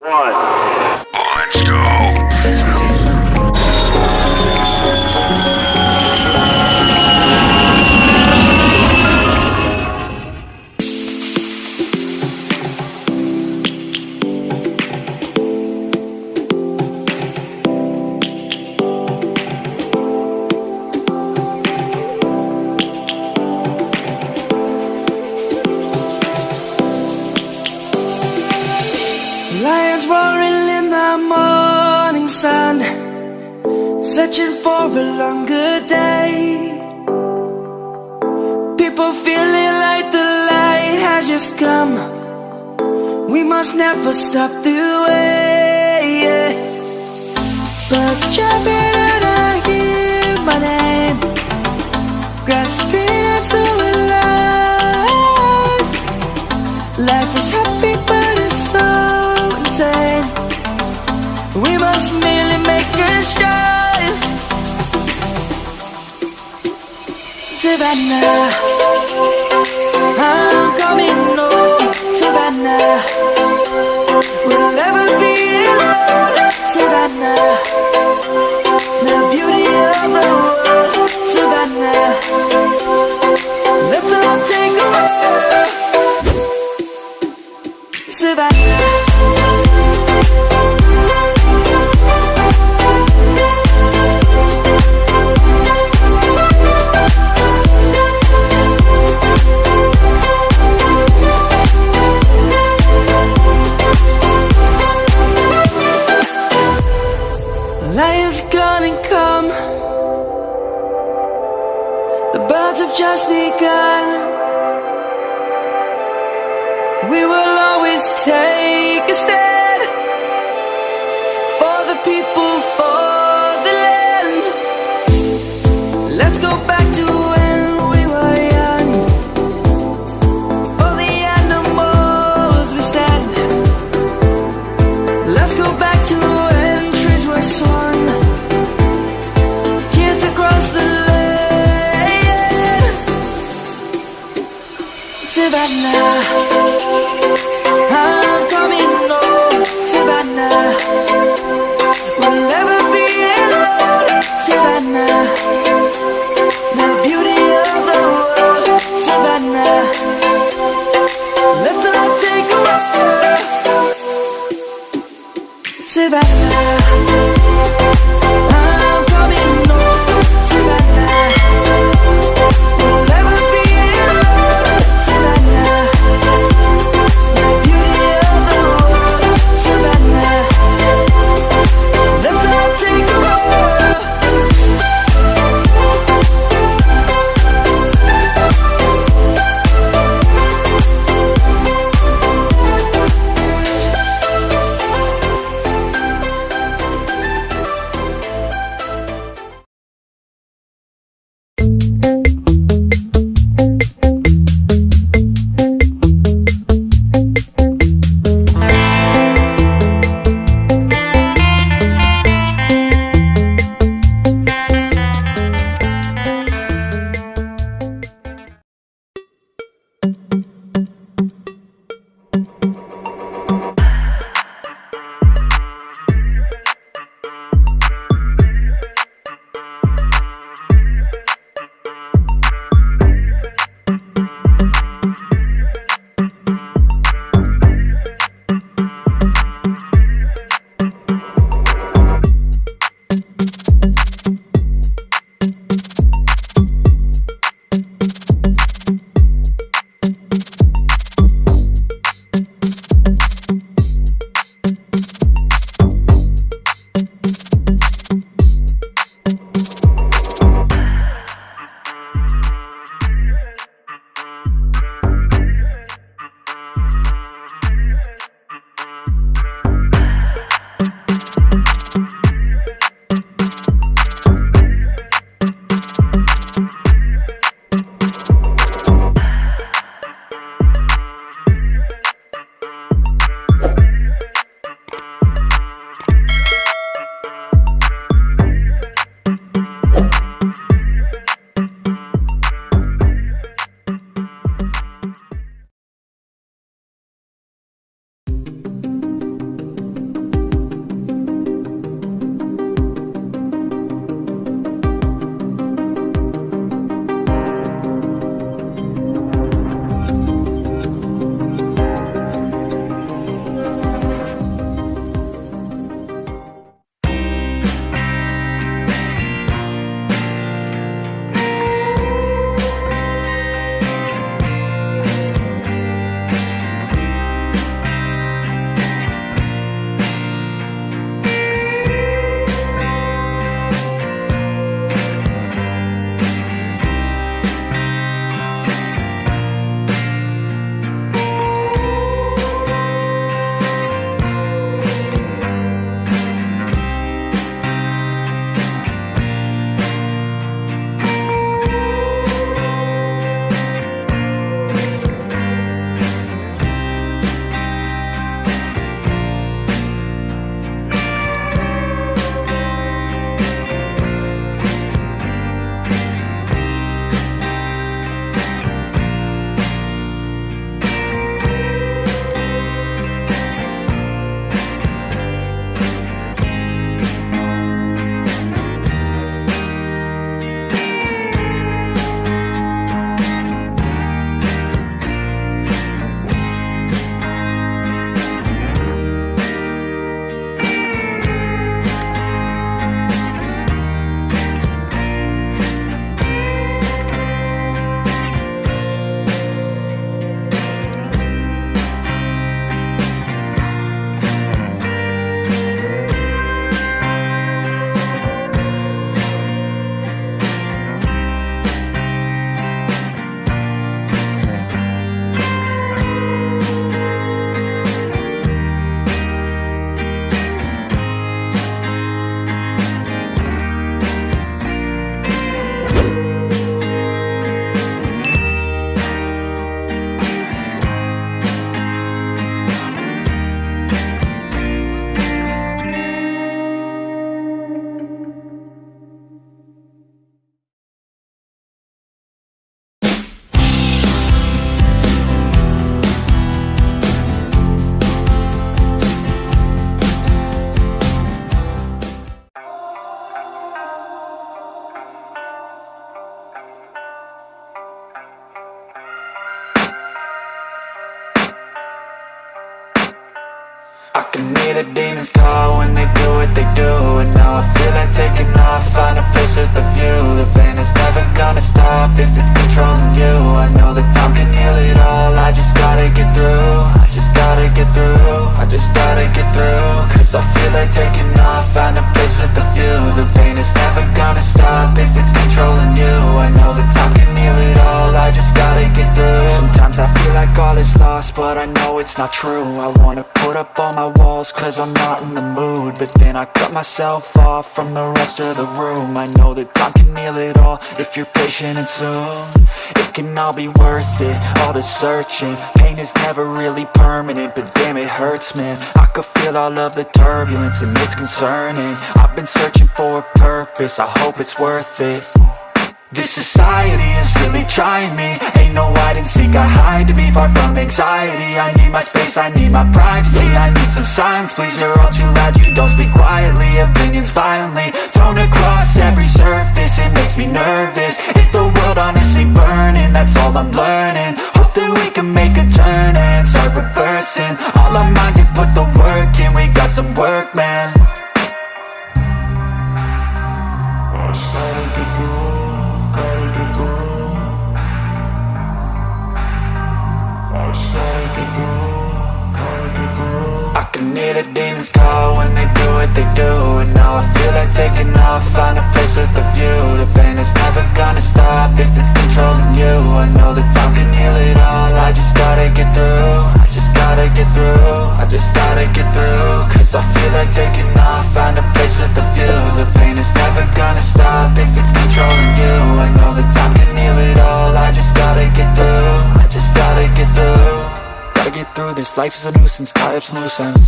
One. Let's go. Lions roaring in the morning sun, searching for a longer day. People feeling like the light has just come. We must never stop the way. Birds chirping and I hear my name, grasping into a life. Life is happy but it's so insane. We must merely make a start. Savannah, I'm coming home. Savannah, we'll never be alone. Savannah, the beauty of the world. Savannah, let's all take a walk. Savannah, lion's gonna come. The birds have just begun. We will always take a stand for the people, for the land. Let's go back to when we were young. For the animals we stand. Let's go back to when trees were swung. Kids across the land. Savannah, I'm coming home. Savannah, we'll never be alone. Savannah, the beauty of the world. Savannah, let's all take a walk. Savannah, I'm coming home. Savannah, we'll never be alone. Savannah, the beauty of the world. Savannah, let's all take a walk. I can hear the demons call when they do what they do. And now I feel like taking off, find a place with a view. The pain is never gonna stop if it's controlling you. I know that time can heal it all, I just gotta get through. I just gotta get through, I just gotta get through. Cause I feel like taking off, find a place with a view. The pain is never gonna stop if it's controlling you. I know that time can heal it all, I just gotta get through. Sometimes I feel like all is lost, but I know it's not true. I wanna put up all my walls cause I'm not in the mood, but then I cut myself off from the rest of the room. I know that time can heal it all if you're patient and soon it can all be worth it, all the searching. Pain is never really permanent, but damn it hurts, man. I could feel all of the turbulence and it's concerning. I've been searching for a purpose, I hope it's worth it. This society is really trying me. Ain't no hide and seek, I hide to be far from anxiety. I need my space, I need my privacy. I need some silence, please, you're all too loud. You don't speak quietly, opinions violently thrown across every surface. It makes me nervous, is the world honestly burning? That's all I'm learning. Hope that we can make a turn and start reversing all our minds and put the work in. We got some work, man. I just gotta get through. I can hear the demons call when they do what they do. And now I feel like taking off, find a place with a view. The pain is never gonna stop if it's controlling you. I know that time can heal it all, I just gotta get through. I just gotta get through, I just gotta get through. Cause I feel like taking off, find a place with a view. The pain is never gonna stop if it's controlling you. I know that time can heal it all, I just gotta get through. I just gotta get through. Gotta get through this, life is a nuisance, tie up some loose ends.